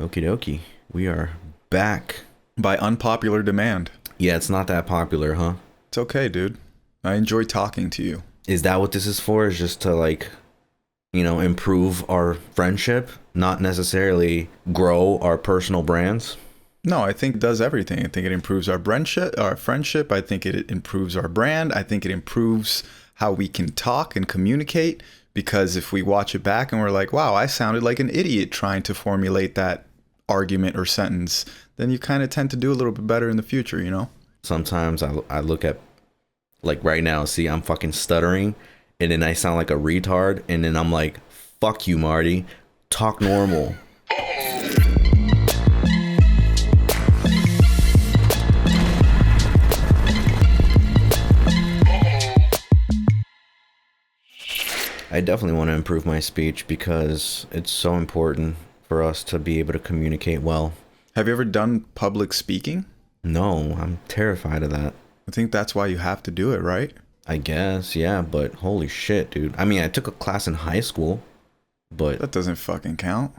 Okie dokie. We are back. By unpopular demand. Yeah, it's not that popular, huh? It's okay, dude. I enjoy talking to you. Is that what this is for? Is just to improve our friendship, not necessarily grow our personal brands? No, I think it does everything. I think it improves our friendship. I think it improves our brand. I think it improves how we can talk and communicate. Because if we watch it back and we're like, wow, I sounded like an idiot trying to formulate that argument or sentence, then you kind of tend to do a little bit better in the future, you know? Sometimes I look at, like right now, see, I'm fucking stuttering, and then I sound like a retard, and then I'm like, fuck you, Marty. Talk normal. I definitely want to improve my speech because it's so important for us to be able to communicate well. Have you ever done public speaking? No, I'm terrified of that. I think that's why you have to do it, right? I guess, yeah, but holy shit, dude. I mean, I took a class in high school, but... That doesn't fucking count.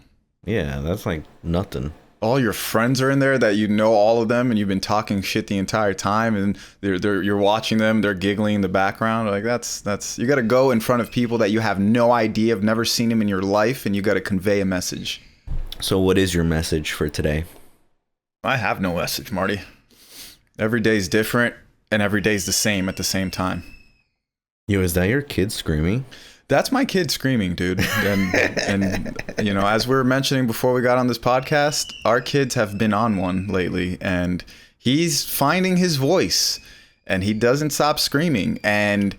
Yeah, that's like nothing. All your friends are in there that you know all of them and you've been talking shit the entire time and you're watching them, they're giggling in the background. Like that's you got to go in front of people that you have no idea, have never seen them in your life, and you got to convey a message. So what is your message for today? I have no message, Marty. Every day's different and every day's the same at the same time. Yo, is that your kid screaming? That's my kid screaming, dude. And you know, as we were mentioning before we got on this podcast, our kids have been on one lately, and he's finding his voice, and he doesn't stop screaming. And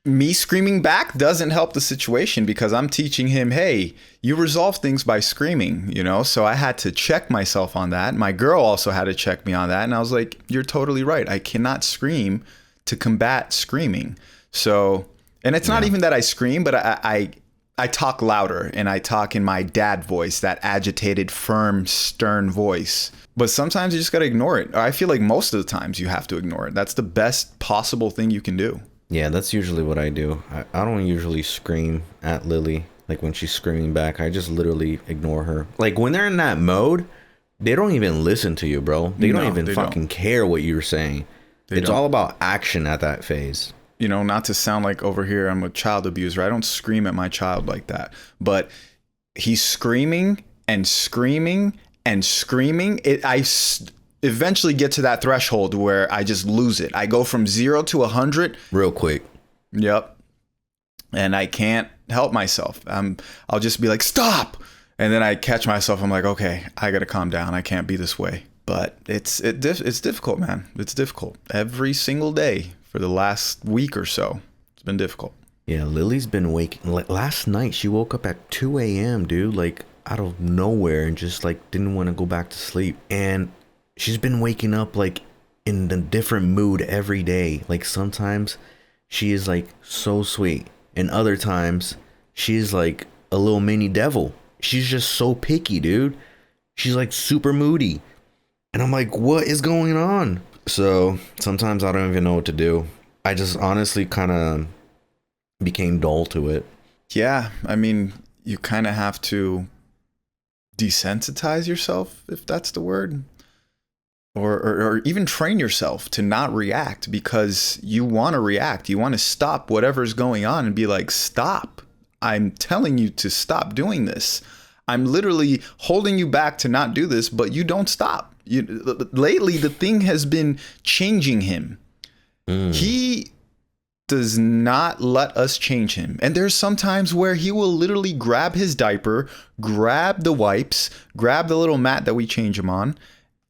me screaming back doesn't help the situation because I'm teaching him, hey, you resolve things by screaming, you know? So I had to check myself on that. My girl also had to check me on that. And I was like, you're totally right. I cannot scream to combat screaming. So... And it's not even that I scream, but I talk louder and I talk in my dad voice, that agitated, firm, stern voice. But sometimes you just got to ignore it. I feel like most of the times you have to ignore it. That's the best possible thing you can do. Yeah, that's usually what I do. I don't usually scream at Lily. Like when she's screaming back, I just literally ignore her. Like when they're in that mode, they don't even listen to you, bro. They don't even fucking care what you're saying. It's all about action at that phase. You know, not to sound like over here I'm a child abuser. I don't scream at my child like that. But he's screaming and screaming and screaming. I eventually get to that threshold where I just lose it. I go from 0 to 100 real quick. Yep. And I can't help myself. I'll just be like, stop. And then I catch myself. I'm like, okay, I got to calm down. I can't be this way. But it's difficult, man. It's difficult every single day. For the last week or so, it's been difficult. Yeah, Lily's been waking. Like last night, she woke up at 2 a.m., dude, like out of nowhere, and just like didn't want to go back to sleep. And she's been waking up like in a different mood every day. Like sometimes she is like so sweet, and other times she's like a little mini devil. She's just so picky, dude. She's like super moody, and I'm like, what is going on? So sometimes I don't even know what to do. I just honestly kind of became dull to it. Yeah, I mean, you kind of have to desensitize yourself, if that's the word, or even train yourself to not react because you want to react. You want to stop whatever's going on and be like, stop. I'm telling you to stop doing this. I'm literally holding you back to not do this, but you don't stop. Lately, the thing has been changing him. He does not let us change him. And there's some times where he will literally grab his diaper, grab the wipes, grab the little mat that we change him on,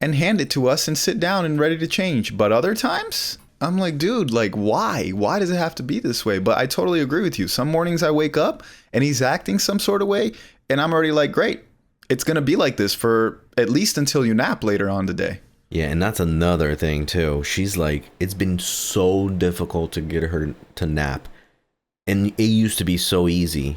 and hand it to us and sit down and ready to change. But other times, I'm like, dude, like, why? Why does it have to be this way? But I totally agree with you. Some mornings I wake up and he's acting some sort of way, and I'm already like, great. It's going to be like this for at least until you nap later on today. Yeah, and that's another thing, too. She's like, it's been so difficult to get her to nap. And it used to be so easy.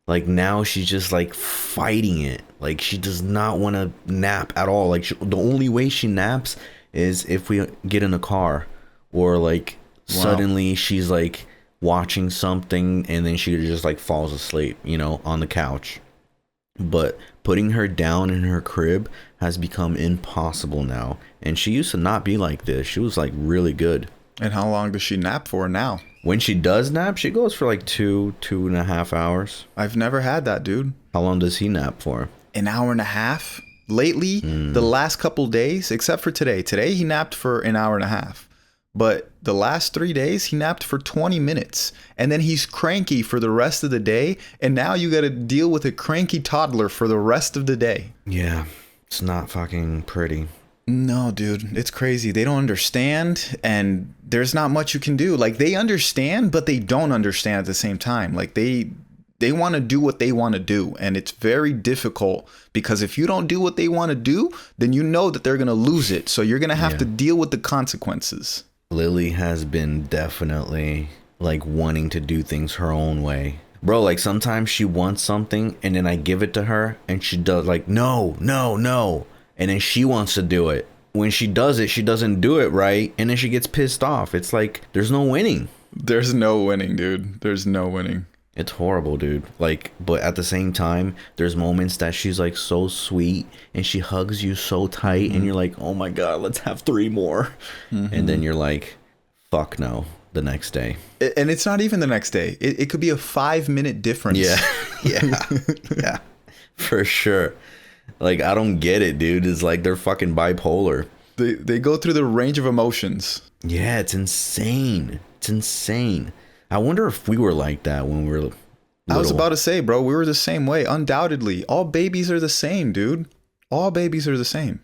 Like, now she's just, like, fighting it. Like, she does not want to nap at all. Like, the only way she naps is if we get in a car. Or, like, suddenly she's, like, watching something and then she just, like, falls asleep, you know, on the couch. but putting her down in her crib has become impossible now. And she used to not be like this. She was like really good. And how long does she nap for now? When she does nap, she goes for like 2.5 hours. I've never had that, dude. How long does he nap for? An hour and a half. Lately, the last couple days, except for today. Today, he napped for an hour and a half. But the last 3 days, he napped for 20 minutes. And then he's cranky for the rest of the day. And now you got to deal with a cranky toddler for the rest of the day. Yeah, it's not fucking pretty. No, dude, it's crazy. They don't understand, and there's not much you can do. Like, they understand, but they don't understand at the same time. Like, they want to do what they want to do, and it's very difficult because if you don't do what they want to do, then you know that they're going to lose it. So you're going to have to deal with the consequences. Lily has been definitely like wanting to do things her own way. Bro, like sometimes she wants something and then I give it to her and she does like, no. And then she wants to do it. When she does it, she doesn't do it right. And then she gets pissed off. It's like, there's no winning. There's no winning, dude. There's no winning. It's horrible, dude. Like, but at the same time, there's moments that she's like so sweet and she hugs you so tight and you're like, oh my God, let's have 3 more. And then you're like, fuck no, the next day. And it's not even the next day. It could be a 5-minute difference. Yeah, for sure. Like, I don't get it, dude. It's like they're fucking bipolar. They go through the range of emotions. Yeah, it's insane. It's insane. I wonder if we were like that when we were little. I was about to say, bro, we were the same way. Undoubtedly. All babies are the same, dude. All babies are the same.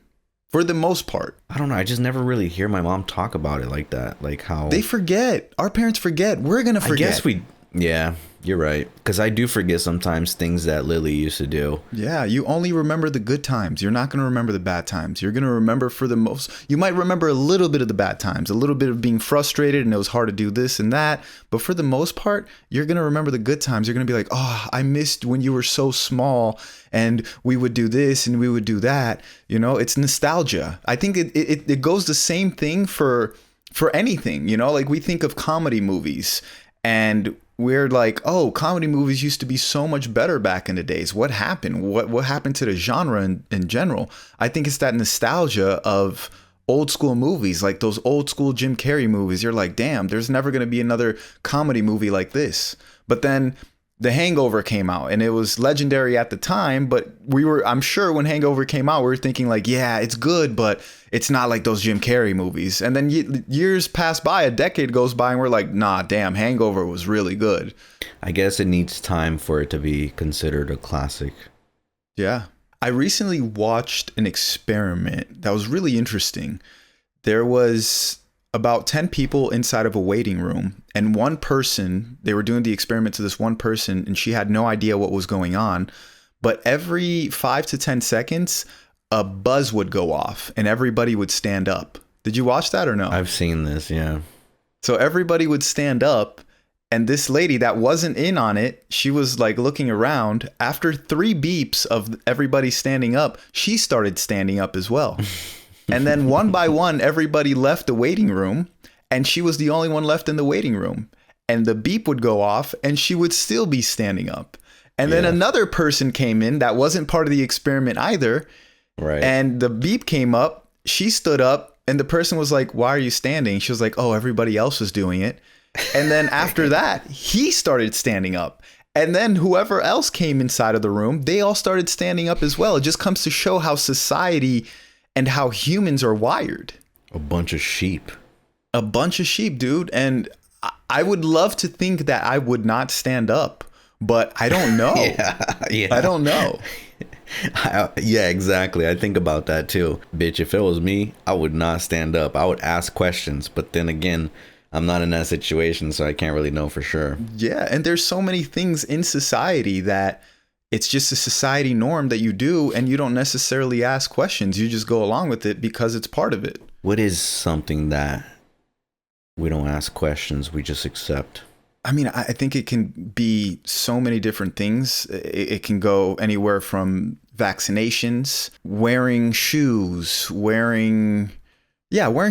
For the most part. I don't know. I just never really hear my mom talk about it like that. Like how... They forget. Our parents forget. We're going to forget. I guess we... Yeah, you're right. Because I do forget sometimes things that Lily used to do. Yeah, you only remember the good times. You're not going to remember the bad times. You're going to remember for the most... You might remember a little bit of the bad times, a little bit of being frustrated and it was hard to do this and that. But for the most part, you're going to remember the good times. You're going to be like, oh, I missed when you were so small and we would do this and we would do that. You know, it's nostalgia. I think it goes the same thing for anything. You know, like we think of comedy movies and... We're like, oh, comedy movies used to be so much better back in the days. What happened? What happened to the genre in general? I think it's that nostalgia of old school movies, like those old school Jim Carrey movies. You're like, damn, there's never going to be another comedy movie like this. But then The Hangover came out and it was legendary at the time. But I'm sure when Hangover came out, we were thinking like, yeah, it's good, but it's not like those Jim Carrey movies. And then years pass by, a decade goes by and we're like, nah, damn, Hangover was really good. I guess it needs time for it to be considered a classic. Yeah. I recently watched an experiment that was really interesting. There was about 10 people inside of a waiting room and one person, they were doing the experiment to this one person and she had no idea what was going on. But every 5 to 10 seconds, a buzz would go off and everybody would stand up. Did you watch that or no? I've seen this, yeah. So everybody would stand up and this lady that wasn't in on it, she was like looking around. After 3 beeps of everybody standing up, she started standing up as well. And then one by one, everybody left the waiting room and she was the only one left in the waiting room. And the beep would go off and she would still be standing up. And then another person came in that wasn't part of the experiment either. Right. And the beep came up, she stood up and the person was like, why are you standing? She was like, oh, everybody else was doing it. And then after that, he started standing up. And then whoever else came inside of the room, they all started standing up as well. It just comes to show how society and how humans are wired. A bunch of sheep. A bunch of sheep, dude. And I would love to think that I would not stand up, but I don't know. Yeah. I don't know. Yeah, exactly. I think about that too. Bitch, if it was me, I would not stand up. I would ask questions. But then again, I'm not in that situation, so I can't really know for sure. Yeah, and there's so many things in society that it's just a society norm that you do, and you don't necessarily ask questions. You just go along with it because it's part of it. What is something that we don't ask questions, we just accept? I mean, I think it can be so many different things. It can go anywhere from vaccinations, wearing shoes, wearing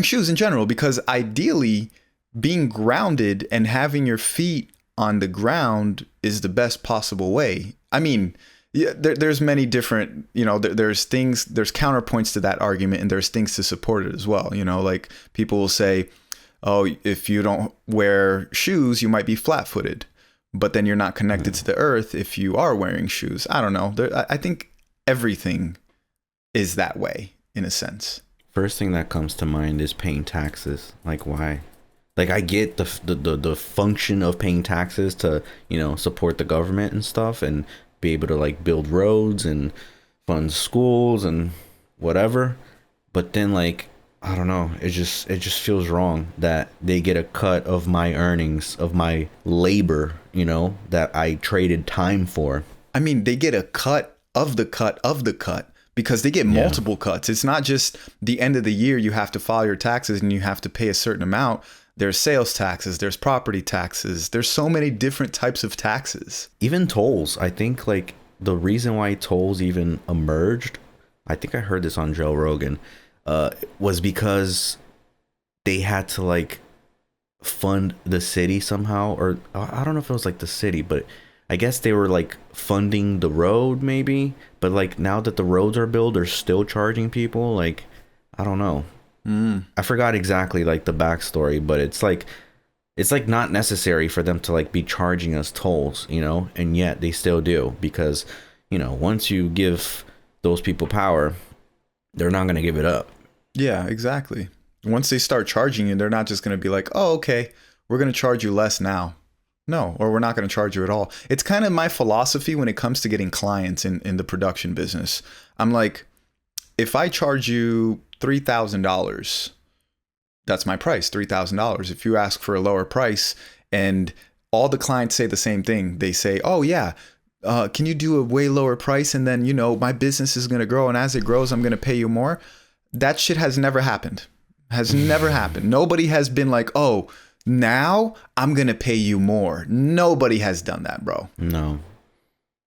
shoes in general, because ideally being grounded and having your feet on the ground is the best possible way. I mean, Yeah, there's many different, there's counterpoints to that argument, and there's things to support it as well. Like people will say, oh, if you don't wear shoes, you might be flat-footed, but then you're not connected to the earth if you are wearing shoes. I don't know. I think everything is that way in a sense. First thing that comes to mind is paying taxes. Like, why? Like, I get the function of paying taxes to, support the government and stuff, and be able to like build roads and fund schools and whatever. But then, like, I don't know, it just feels wrong that they get a cut of my earnings, of my labor, that I traded time for. I mean, they get a cut of the cut of the cut, because they get multiple cuts. It's not just the end of the year you have to file your taxes and you have to pay a certain amount. There's sales taxes, there's property taxes, there's so many different types of taxes. Even tolls. I think like the reason why tolls even emerged, I think I heard this on Joe Rogan, was because they had to like fund the city somehow, or I don't know if it was like the city, but I guess they were like funding the road maybe. But like now that the roads are built, they're still charging people. Like, I don't know. I forgot exactly like the backstory, but it's like not necessary for them to like be charging us tolls, and yet they still do, because once you give those people power, they're not going to give it up. Yeah, exactly. Once they start charging you, they're not just going to be like, oh, okay, we're going to charge you less now. No, or we're not going to charge you at all. It's kind of my philosophy when it comes to getting clients in the production business. I'm like, if I charge you $3,000, that's my price, $3,000. If you ask for a lower price, and all the clients say the same thing, they say, oh yeah, can you do a way lower price? And then, my business is going to grow. And as it grows, I'm going to pay you more. That shit has never happened. Has never happened. Nobody has been like, oh, now I'm going to pay you more. Nobody has done that, bro. No.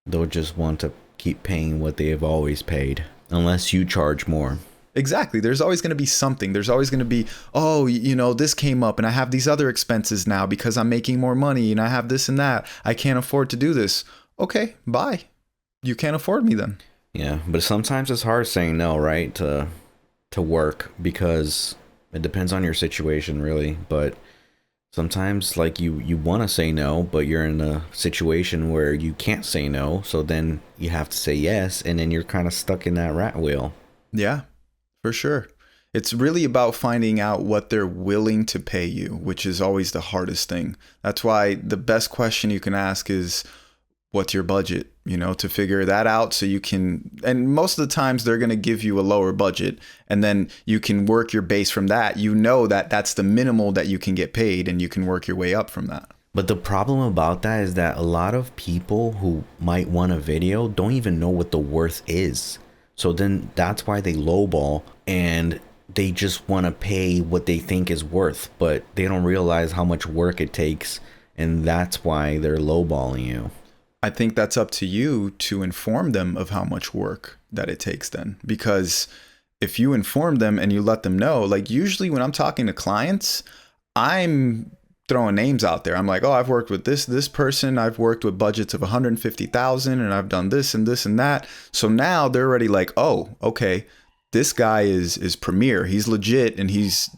They'll just want to keep paying what they have always paid, unless you charge more. Exactly. There's always going to be something. There's always going to be, oh, this came up and I have these other expenses now because I'm making more money and I have this and that. I can't afford to do this. Okay, bye. You can't afford me then. Yeah, but sometimes it's hard saying no, right? To work, because it depends on your situation, really. But sometimes like you want to say no, but you're in a situation where you can't say no. So then you have to say yes. And then you're kind of stuck in that rat wheel. Yeah. For sure. It's really about finding out what they're willing to pay you, which is always the hardest thing. That's why the best question you can ask is, what's your budget? To figure that out so you can, and most of the times they're going to give you a lower budget, and then you can work your base from that. That that's the minimal that you can get paid, and you can work your way up from that. But the problem about that is that a lot of people who might want a video don't even know what the worth is. So then that's why they lowball, and they just want to pay what they think is worth, but they don't realize how much work it takes, and that's why they're lowballing you. I think that's up to you to inform them of how much work that it takes then, because if you inform them and you let them know, like usually when I'm talking to clients, I'm throwing names out there. I'm like, oh, I've worked with this person. I've worked with budgets of 150,000 and I've done this and this and that. So now they're already like, oh, okay, this guy is premier. He's legit, and he's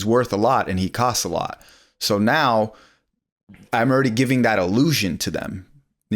worth a lot, and he costs a lot. So now I'm already giving that illusion to them.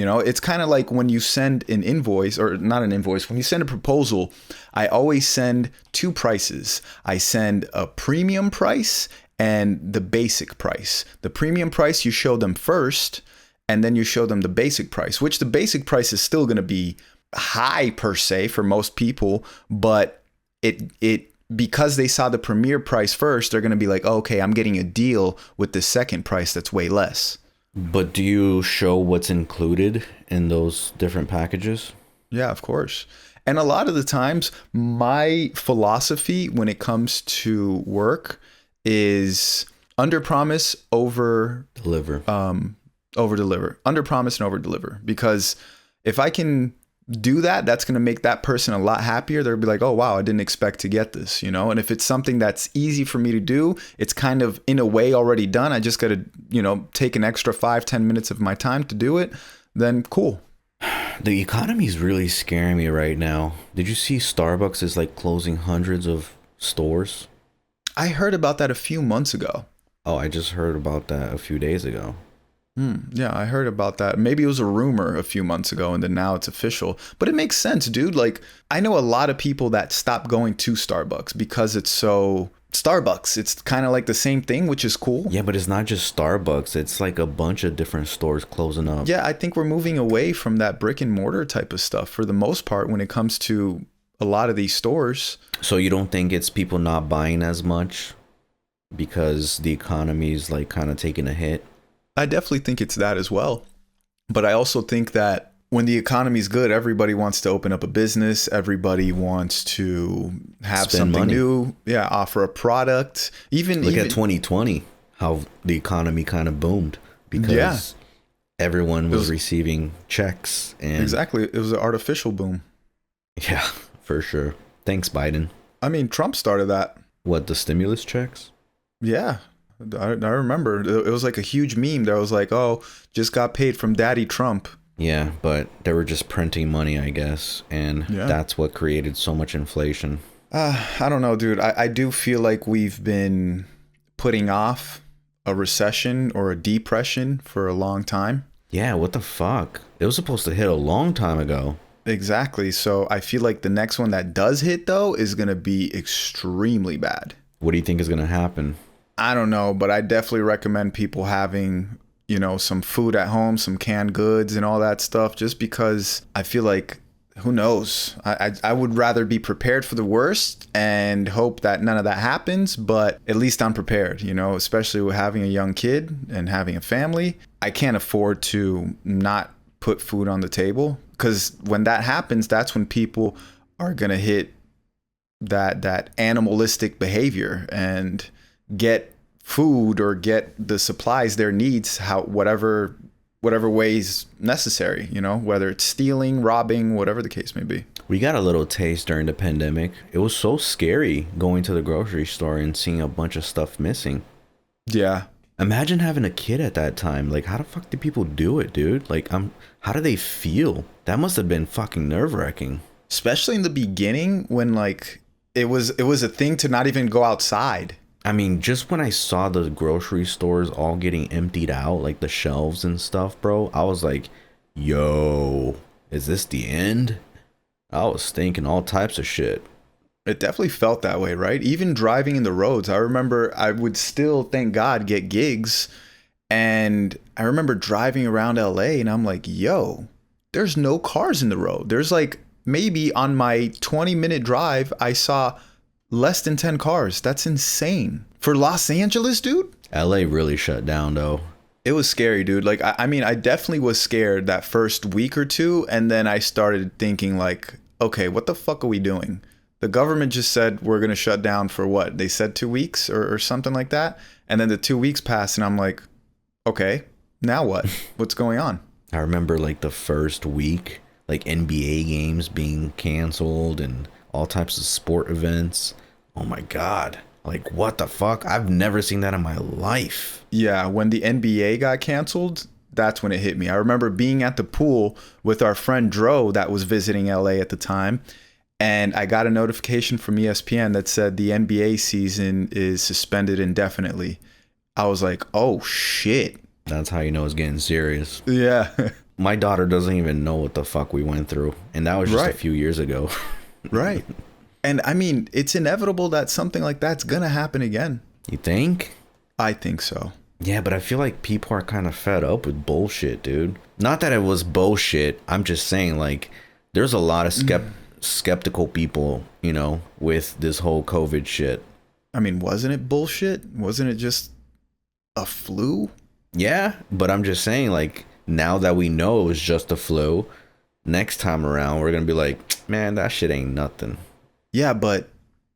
It's kind of like when you send an invoice, or not an invoice, when you send a proposal, I always send two prices. I send a premium price and the basic price. The premium price you show them first, and then you show them the basic price, which the basic price is still going to be high per se for most people, but it because they saw the premier price first, they're going to be like, oh, okay, I'm getting a deal with the second price that's way less. But do you show what's included in those different packages? Yeah, of course. And a lot of the times, my philosophy when it comes to work is under promise, over deliver. Over deliver. Under promise and over deliver. Because if I can do that, that's going to make that person a lot happier. They'll be like, oh, wow, I didn't expect to get this, And if it's something that's easy for me to do, it's kind of in a way already done. I just got to, take an extra 5-10 minutes of my time to do it. Then cool. The economy is really scaring me right now. Did you see Starbucks is like closing hundreds of stores? I heard about that a few months ago. Oh, I just heard about that a few days ago. Yeah, I heard about that. Maybe it was a rumor a few months ago and then now it's official. But it makes sense, dude. Like, I know a lot of people that stop going to Starbucks because it's so Starbucks. It's kind of like the same thing, which is cool. Yeah, but it's not just Starbucks. It's like a bunch of different stores closing up. Yeah, I think we're moving away from that brick and mortar type of stuff for the most part when it comes to a lot of these stores. So you don't think it's people not buying as much because the economy's like kind of taking a hit? I definitely think it's that as well. But I also think that when the economy's good, everybody wants to open up a business. Everybody wants to have Spend something money. new. Yeah, offer a product. Look at 2020, how the economy kind of boomed because everyone was receiving checks. And Exactly. It was an artificial boom. yeah, for sure. Thanks, Biden. I mean, Trump started that. What, the stimulus checks? Yeah. I remember. It was like a huge meme that was like, oh, just got paid from Daddy Trump. Yeah, but they were just printing money, I guess. And that's what created so much inflation. I don't know, dude. I do feel like we've been putting off a recession or a depression for a long time. Yeah, what the fuck? It was supposed to hit a long time ago. Exactly. So I feel like the next one that does hit, though, is going to be extremely bad. What do you think is going to happen? I don't know, but I definitely recommend people having, some food at home, some canned goods and all that stuff, just because I feel like, who knows? I would rather be prepared for the worst and hope that none of that happens, but at least I'm prepared, especially with having a young kid and having a family. I can't afford to not put food on the table, because when that happens, that's when people are going to hit that animalistic behavior and get food or get the supplies their needs, whatever ways necessary, whether it's stealing, robbing, whatever the case may be. We got a little taste during the pandemic. It was so scary going to the grocery store and seeing a bunch of stuff missing. Yeah. Imagine having a kid at that time. Like, how the fuck did people do it, dude? Like, how do they feel? That must have been fucking nerve-wracking. Especially in the beginning when like it was a thing to not even go outside. I mean, just when I saw the grocery stores all getting emptied out, like the shelves and stuff, bro, I was like, yo, is this the end? I was thinking all types of shit. It definitely felt that way, right? Even driving in the roads. I remember I would still, thank God, get gigs. And I remember driving around LA and I'm like, yo, there's no cars in the road. There's like maybe on my 20-minute drive, I saw less than 10 cars. That's insane. For Los Angeles, dude? LA really shut down, though. It was scary, dude. Like, I mean, I definitely was scared that first week or two. And then I started thinking like, okay, what the fuck are we doing? The government just said we're going to shut down for what? They said 2 weeks or something like that. And then the 2 weeks passed and I'm like, okay, now what? What's going on? I remember like the first week, like NBA games being canceled and all types of sport events. Oh my God. Like, what the fuck? I've never seen that in my life. Yeah, when the NBA got canceled, that's when it hit me. I remember being at the pool with our friend Dro that was visiting LA at the time. And I got a notification from ESPN that said the NBA season is suspended indefinitely. I was like, oh, shit. That's how you know it's getting serious. Yeah. My daughter doesn't even know what the fuck we went through. And that was just a few years ago. Right. And I mean, it's inevitable that something like that's going to happen again. You think? I think so. Yeah, but I feel like people are kind of fed up with bullshit, dude. Not that it was bullshit. I'm just saying, like, there's a lot of skeptical people, with this whole COVID shit. I mean, wasn't it bullshit? Wasn't it just a flu? Yeah, but I'm just saying, like, now that we know it was just a flu, next time around, we're going to be like, man, that shit ain't nothing. Yeah, but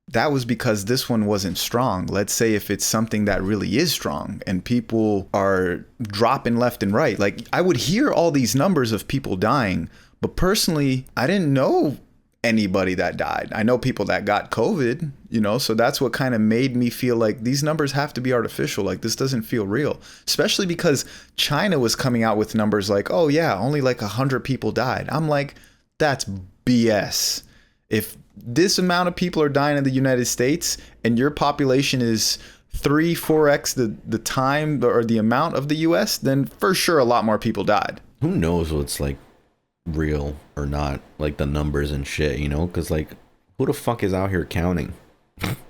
that was because this one wasn't strong. Let's say if it's something that really is strong and people are dropping left and right. Like, I would hear all these numbers of people dying, but personally, I didn't know anybody that died. I know people that got COVID, you know, so that's what kind of made me feel like these numbers have to be artificial. Like this doesn't feel real, especially because China was coming out with numbers like, oh yeah, only like 100 people died. I'm like, that's BS. If this amount of people are dying in the United States and your population is 3-4x the time or the amount of the US, then for sure a lot more people died. Who knows what's like real or not, like the numbers and shit, you know, because like who the fuck is out here counting?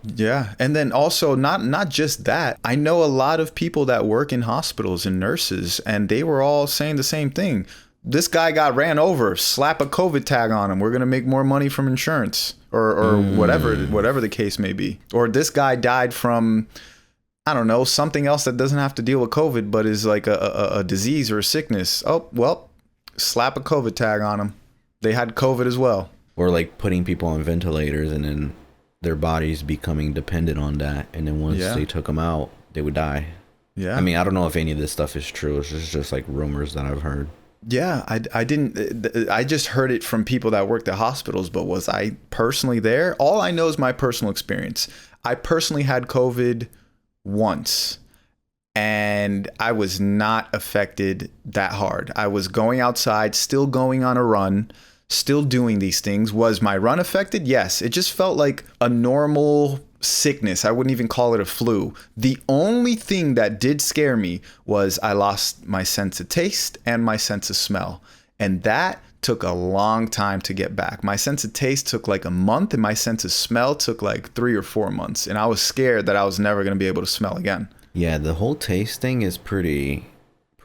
Yeah. And then also not just that, I know a lot of people that work in hospitals and nurses, and they were all saying the same thing. This guy got ran over, slap a COVID tag on him, we're gonna make more money from insurance or whatever the case may be. Or this guy died from, I don't know, something else that doesn't have to deal with COVID but is like a disease or a sickness. Oh well, slap a COVID tag on them. They had COVID as well. Or like putting people on ventilators and then their bodies becoming dependent on that. And then once they took them out, they would die. Yeah. I mean, I don't know if any of this stuff is true. It's just like rumors that I've heard. Yeah, I just heard it from people that worked at hospitals, but was I personally there? All I know is my personal experience. I personally had COVID once. And I was not affected that hard. I was going outside, still going on a run, still doing these things. Was my run affected? Yes. It just felt like a normal sickness. I wouldn't even call it a flu. The only thing that did scare me was I lost my sense of taste and my sense of smell. And that took a long time to get back. My sense of taste took like a month and my sense of smell took like 3 or 4 months. And I was scared that I was never going to be able to smell again. Yeah, the whole taste thing is pretty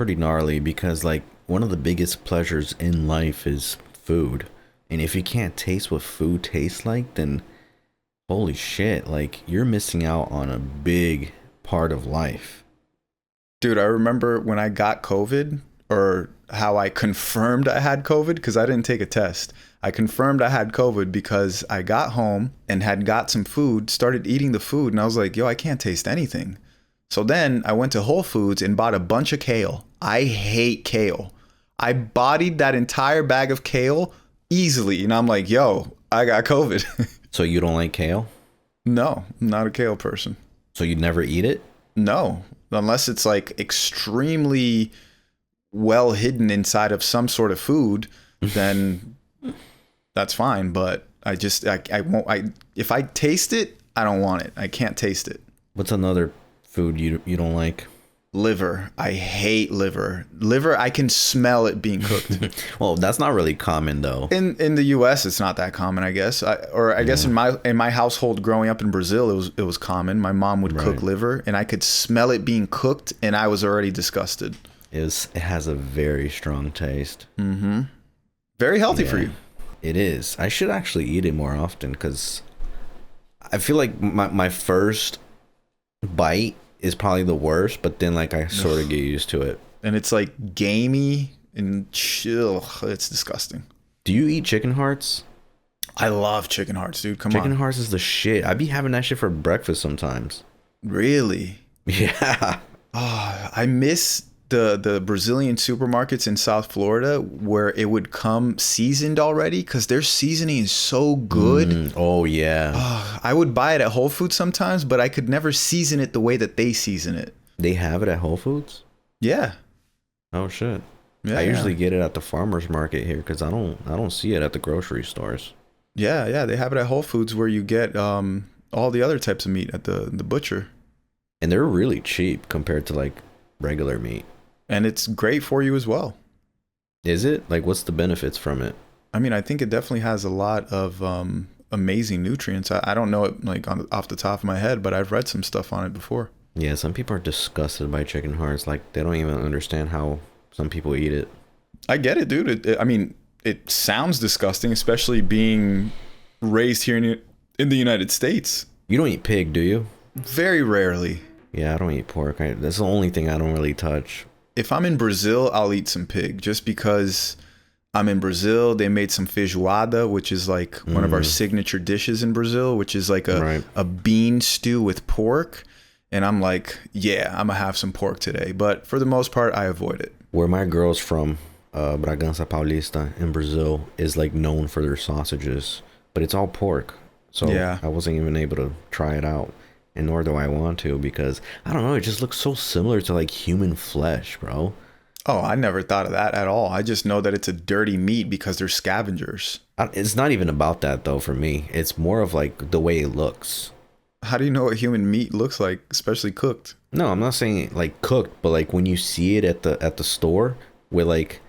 gnarly because like one of the biggest pleasures in life is food. And if you can't taste what food tastes like, then holy shit, like you're missing out on a big part of life. Dude, I remember when I got COVID, or how I confirmed I had COVID, because I didn't take a test. I confirmed I had COVID because I got home and had got some food, started eating the food, and I was like, yo, I can't taste anything. So then I went to Whole Foods and bought a bunch of kale. I hate kale. I bodied that entire bag of kale easily. And I'm like, yo, I got COVID. So you don't like kale? No, I'm not a kale person. So you'd never eat it? No, unless it's like extremely well hidden inside of some sort of food, then that's fine. But I won't, if I taste it, I don't want it. I can't taste it. What's another food you don't like? Liver. I hate liver. Liver, I can smell it being cooked. Well, that's not really common though. In the US, it's not that common, I guess. I guess in my household growing up in Brazil, it was common. My mom would cook liver and I could smell it being cooked and I was already disgusted. It has a very strong taste. Mm-hmm. Very healthy for you. It is. I should actually eat it more often because I feel like my first bite is probably the worst, but then like I sort of get used to it. And it's like gamey and chill. It's disgusting. Do you eat chicken hearts? I love chicken hearts, dude. Come on. Chicken hearts is the shit. I be having that shit for breakfast sometimes. Really? Yeah. Oh, I miss the Brazilian supermarkets in South Florida where it would come seasoned already because their seasoning is so good. Oh, yeah. I would buy it at Whole Foods sometimes, but I could never season it the way that they season it. They have it at Whole Foods? Yeah. Oh, shit. Yeah, I usually get it at the farmer's market here because I don't see it at the grocery stores. Yeah. They have it at Whole Foods where you get all the other types of meat at the butcher. And they're really cheap compared to like regular meat. And it's great for you as well. Is it? Like, what's the benefits from it? I mean, I think it definitely has a lot of amazing nutrients. I don't know it like off the top of my head, but I've read some stuff on it before. Yeah, some people are disgusted by chicken hearts. Like, they don't even understand how some people eat it. I get it, dude. I mean, it sounds disgusting, especially being raised here in the United States. You don't eat pig, do you? Very rarely. Yeah, I don't eat pork. That's the only thing I don't really touch. If I'm in Brazil, I'll eat some pig just because I'm in Brazil. They made some feijoada, which is like one of our signature dishes in Brazil, which is like a bean stew with pork. And I'm like, yeah, I'm going to have some pork today. But for the most part, I avoid it. Where my girl's from, Bragança Paulista in Brazil, is like known for their sausages. but it's all pork. So Yeah. I wasn't even able to try it out. And nor do I want to because I don't know, it just looks so similar to like human flesh, bro. Oh, I never thought of that at all. I just know that it's a dirty meat because they're scavengers. It's not even about that though for me. It's more of like the way it looks. How do you know what human meat looks like, especially cooked? No, I'm not saying like cooked, but like when you see it at the store with like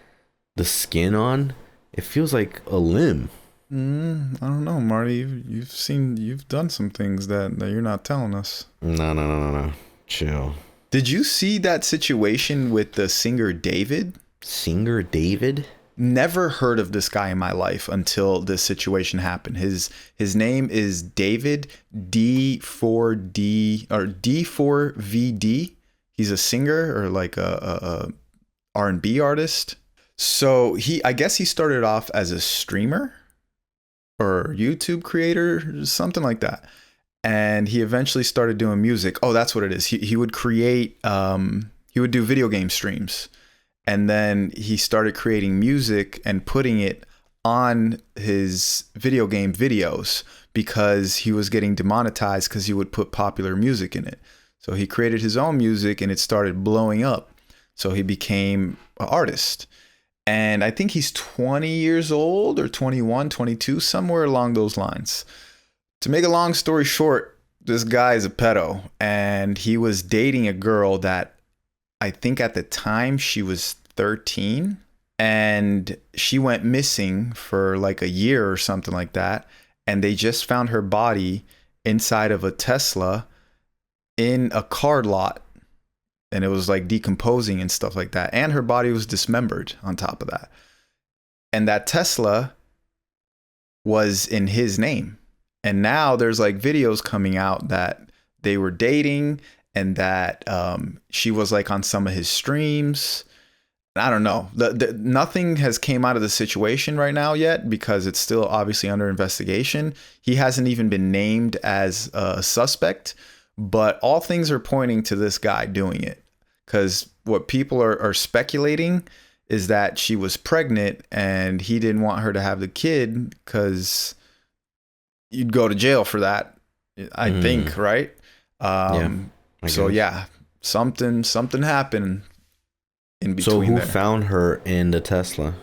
the skin on, it feels like a limb. I don't know, Marty. You've done some things that you're not telling us. No. Chill. Did you see that situation with the singer David? Singer David? Never heard of this guy in my life until this situation happened. His name is David D4D or D4VD. He's a singer or like a R&B artist. So I guess he started off as a streamer or YouTube creator, something like that. And he eventually started doing music. Oh, that's what it is. He would create, he would do video game streams. And then he started creating music and putting it on his video game videos because he was getting demonetized because he would put popular music in it. So he created his own music and it started blowing up. So he became an artist. And I think he's 20 years old or 21, 22, somewhere along those lines. To make a long story short, this guy is a pedo and he was dating a girl that I think at the time she was 13 and she went missing for like a year or something like that. And they just found her body inside of a Tesla in a car lot. And it was like decomposing and stuff like that. And her body was dismembered on top of that. And that Tesla was in his name. And now there's like videos coming out that they were dating and that she was like on some of his streams. I don't know. Nothing has came out of the situation right now yet because it's still obviously under investigation. He hasn't even been named as a suspect, but all things are pointing to this guy doing it because what people are speculating is that she was pregnant and he didn't want her to have the kid because you'd go to jail for that, I think, right? Yeah, something happened in between. So who there. found her in the Tesla?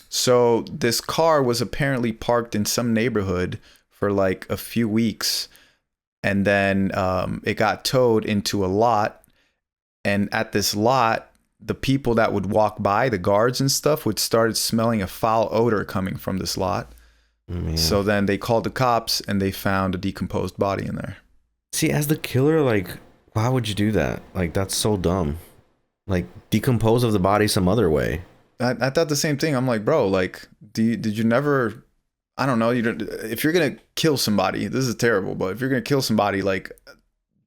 So this car was apparently parked in some neighborhood for like a few weeks, and then it got towed into a lot. And at this lot, the people that would walk by, the guards and stuff, would start smelling a foul odor coming from this lot. Man. So then they called the cops and they found a decomposed body in there. See, as the killer, like, why would you do that? Like, that's so dumb. Like, decompose of the body some other way. I thought the same thing. I'm like, bro, like, did you never, I don't know, if you're going to kill somebody, this is terrible, but if you're going to kill somebody, like,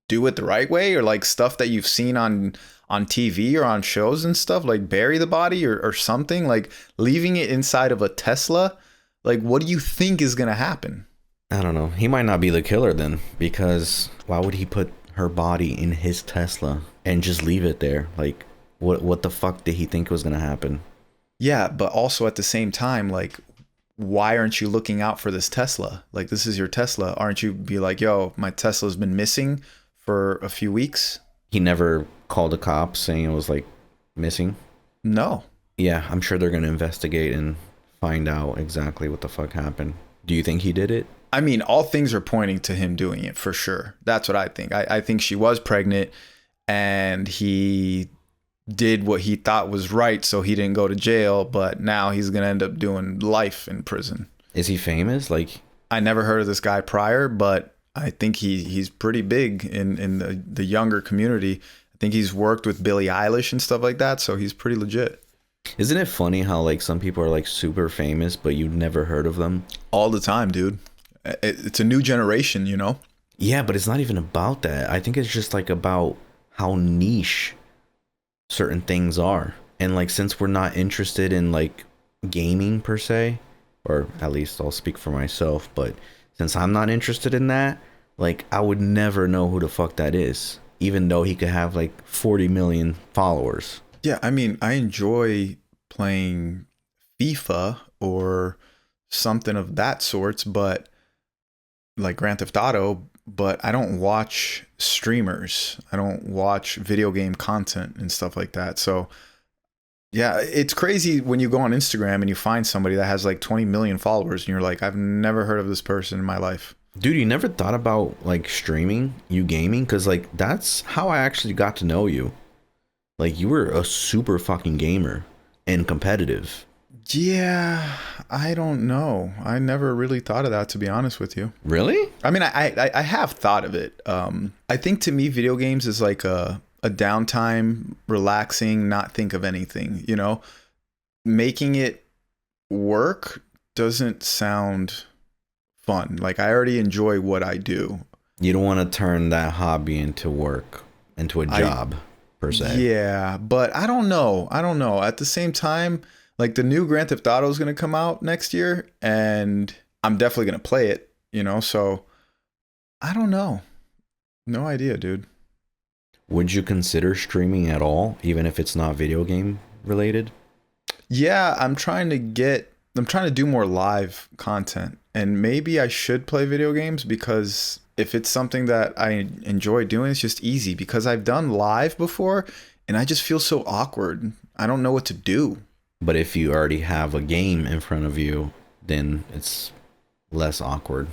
do it the right way or like stuff that you've seen on TV or on shows and stuff, like bury the body or something, like leaving it inside of a Tesla. Like, what do you think is going to happen? I don't know. He might not be the killer then, because why would he put her body in his Tesla and just leave it there? Like, what the fuck did he think was going to happen? Yeah, but also at the same time, like, why aren't you looking out for this Tesla? Like, this is your Tesla. Aren't you be like, yo, my Tesla's been missing for a few weeks? He never called the cops saying it was like missing? No. Yeah, I'm sure they're going to investigate and find out exactly what the fuck happened. Do you think he did it? I mean, all things are pointing to him doing it for sure. That's what I think. I think she was pregnant and he did what he thought was right, so he didn't go to jail, but now he's going to end up doing life in prison. Is he famous? Like, I never heard of this guy prior, but I think he's pretty big in the younger community. I think he's worked with Billie Eilish and stuff like that, so he's pretty legit. Isn't it funny how like some people are like super famous, but you've never heard of them? All the time, dude. It's a new generation, you know? Yeah, but it's not even about that. I think it's just like about how niche certain things are. And like, since we're not interested in like gaming per se, or at least I'll speak for myself, but since I'm not interested in that, like I would never know who the fuck that is, even though he could have like 40 million followers. Yeah, I mean, I enjoy playing FIFA or something of that sorts, but like Grand Theft Auto, but I don't watch streamers. I don't watch video game content and stuff like that. So yeah, it's crazy when you go on Instagram and you find somebody that has like 20 million followers and you're like, I've never heard of this person in my life. Dude, you never thought about like streaming, you gaming? Because like that's how I actually got to know you. Like you were a super fucking gamer and competitive. Yeah, I don't know. I never really thought of that, to be honest with you. Really? I mean, I have thought of it. I think to me, video games is like a downtime, relaxing, not think of anything, you know? Making it work doesn't sound fun. Like I already enjoy what I do. You don't want to turn that hobby into work, into a job per se. Yeah, but I don't know. At the same time, like the new Grand Theft Auto is going to come out next year and I'm definitely going to play it, you know? So I don't know. No idea, dude. Would you consider streaming at all, even if it's not video game related? Yeah, I'm trying to do more live content, and maybe I should play video games because if it's something that I enjoy doing, it's just easy because I've done live before and I just feel so awkward. I don't know what to do. But if you already have a game in front of you, then it's less awkward.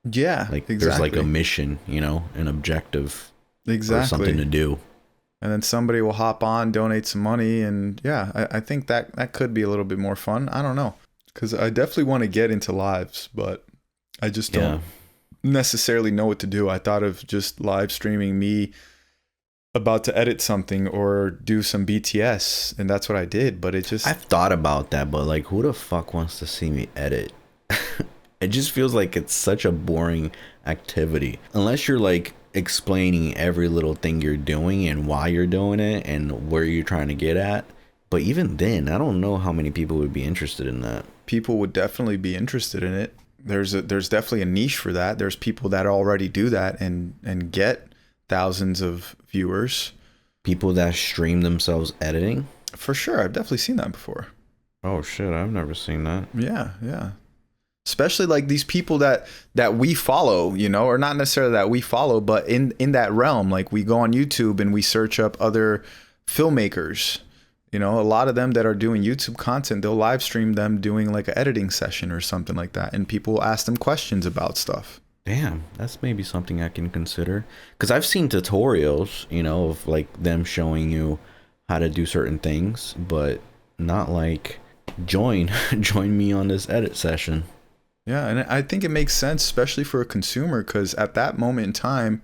Yeah, like exactly. There's like a mission, you know, an objective. Exactly. Or something to do. And then somebody will hop on, donate some money. And yeah, I think that could be a little bit more fun. I don't know. Because I definitely want to get into lives, but I just don't necessarily know what to do. I thought of just live streaming me about to edit something or do some BTS. And that's what I did. But it just... I've thought about that, but like, who the fuck wants to see me edit? It just feels like it's such a boring activity. Unless you're like explaining every little thing you're doing and why you're doing it and where you're trying to get at. But even then, I don't know how many people would be interested in that. People would definitely be interested in it. There's definitely a niche for that. There's people that already do that and get thousands of viewers. People that stream themselves editing? For sure. I've definitely seen that before. Oh shit, I've never seen that. Yeah. Especially like these people that we follow, you know, or not necessarily that we follow, but in that realm, like we go on YouTube and we search up other filmmakers, you know, a lot of them that are doing YouTube content, they'll live stream them doing like an editing session or something like that. And people ask them questions about stuff. Damn, that's maybe something I can consider. Because I've seen tutorials, you know, of like them showing you how to do certain things, but not like join me on this edit session. Yeah, and I think it makes sense, especially for a consumer, because at that moment in time,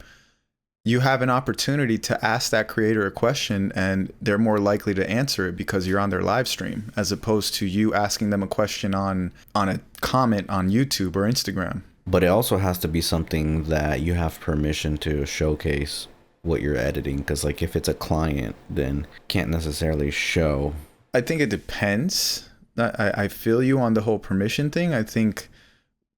you have an opportunity to ask that creator a question and they're more likely to answer it because you're on their live stream, as opposed to you asking them a question on a comment on YouTube or Instagram. But it also has to be something that you have permission to showcase what you're editing, because like if it's a client, then can't necessarily show. I think it depends. I feel you on the whole permission thing. I think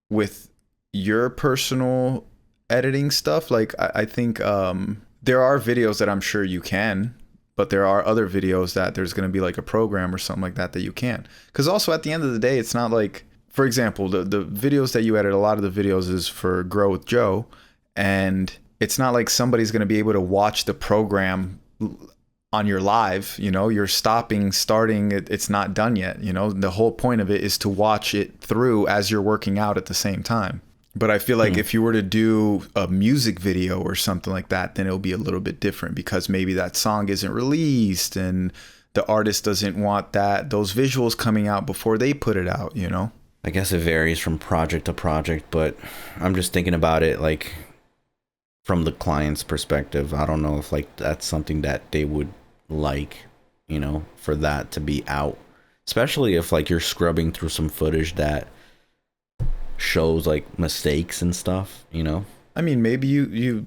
with your personal editing stuff, like I think there are videos that I'm sure you can, but there are other videos that there's going to be like a program or something like that you can't. Because also at the end of the day, it's not like, for example, the videos that you edit, a lot of the videos is for Grow with Joe, and it's not like somebody's going to be able to watch the program on your live, you know, you're starting, it's not done yet. You know, the whole point of it is to watch it through as you're working out at the same time. But I feel like if you were to do a music video or something like that, then it'll be a little bit different because maybe that song isn't released and the artist doesn't want those visuals coming out before they put it out, you know? I guess it varies from project to project, but I'm just thinking about it like from the client's perspective. I don't know if like that's something that they would like, you know, for that to be out, especially if like you're scrubbing through some footage that shows like mistakes and stuff, you know. I mean, maybe you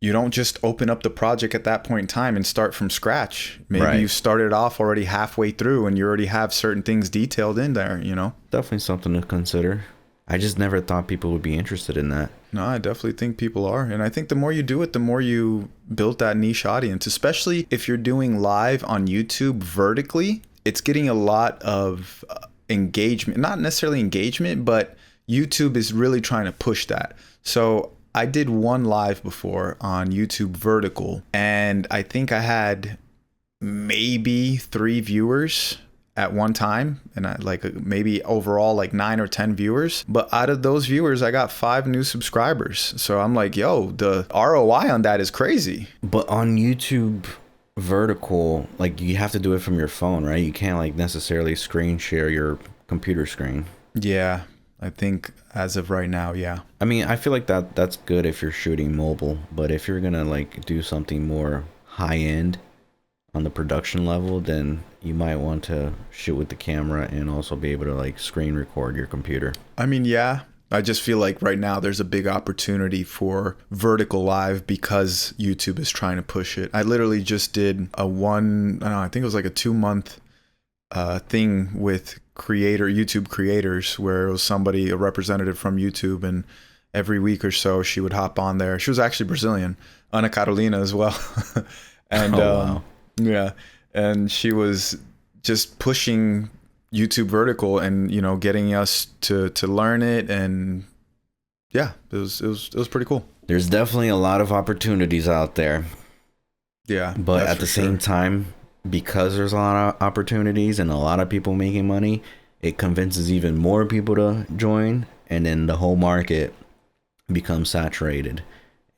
don't just open up the project at that point in time and start from scratch. Maybe you started off already halfway through and you already have certain things detailed in there, you know. Definitely something to consider. I just never thought people would be interested in that. No, I definitely think people are. And I think the more you do it, the more you build that niche audience, especially if you're doing live on YouTube vertically. It's getting a lot of engagement, not necessarily engagement, but YouTube is really trying to push that. So I did one live before on YouTube vertical, and I think I had maybe 3 viewers at one time, and I like maybe overall like 9 or 10 viewers. But out of those viewers, I got 5 new subscribers. So I'm like, yo, the ROI on that is crazy. But on YouTube vertical, like you have to do it from your phone, right? You can't like necessarily screen share your computer screen. Yeah, I think as of right now, yeah. I mean, I feel like that's good if you're shooting mobile, but if you're gonna like do something more high end on the production level, then you might want to shoot with the camera and also be able to like screen record your computer. I mean, yeah. I just feel like right now there's a big opportunity for vertical live because YouTube is trying to push it. I literally just did I don't know, I think it was like a 2-month thing with YouTube creators, where it was a representative from YouTube, and every week or so she would hop on there. She was actually Brazilian, Ana Carolina as well. And wow. yeah, and she was just pushing YouTube vertical and, you know, getting us to learn it, and yeah, it was pretty cool. There's definitely a lot of opportunities out there. Yeah, but at the same time, because there's a lot of opportunities and a lot of people making money, it convinces even more people to join, and then the whole market becomes saturated.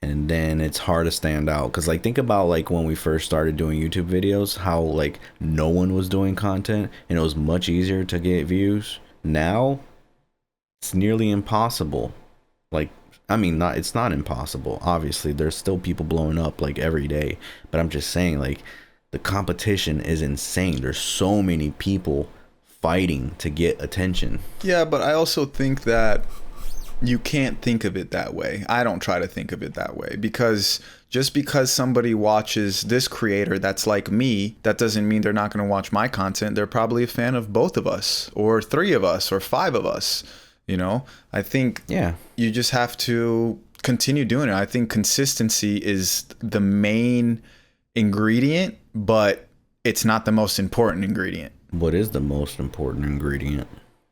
And then it's hard to stand out, because like think about like when we first started doing YouTube videos, how like no one was doing content and it was much easier to get views. Now it's nearly impossible. Like, I mean, it's not impossible, obviously there's still people blowing up like every day, but I'm just saying, like, the competition is insane. There's so many people fighting to get attention. Yeah, but I also think that you can't think of it that way. I don't try to think of it that way, because just because somebody watches this creator that's like me, that doesn't mean they're not going to watch my content. They're probably a fan of both of us, or 3 of us, or 5 of us. You know, I think you just have to continue doing it. I think consistency is the main ingredient, but it's not the most important ingredient. What is the most important ingredient?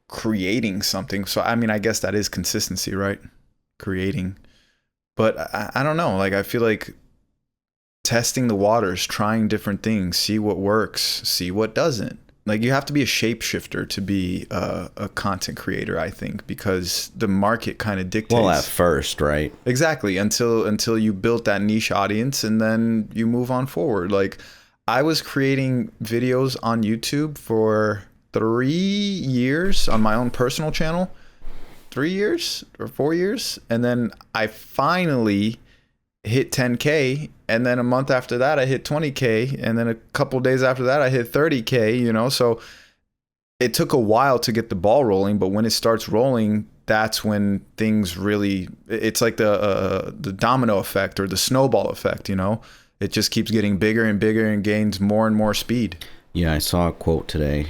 Creating something. So I mean, I guess that is consistency, right? Creating. But I don't know, like I feel like testing the waters, trying different things, see what works, see what doesn't. Like you have to be a shapeshifter to be a content creator, I think, because the market kind of dictates. Well, at first, right? Exactly, until you built that niche audience, and then you move on forward. Like I was creating videos on YouTube for 3 years on my own personal channel, 3 years or 4 years. And then I finally hit 10K. And then a month after that, I hit 20K. And then a couple days after that, I hit 30K, you know? So it took a while to get the ball rolling, but when it starts rolling, that's when things really, it's like the domino effect or the snowball effect, you know? It just keeps getting bigger and bigger and gains more and more speed. Yeah, I saw a quote today.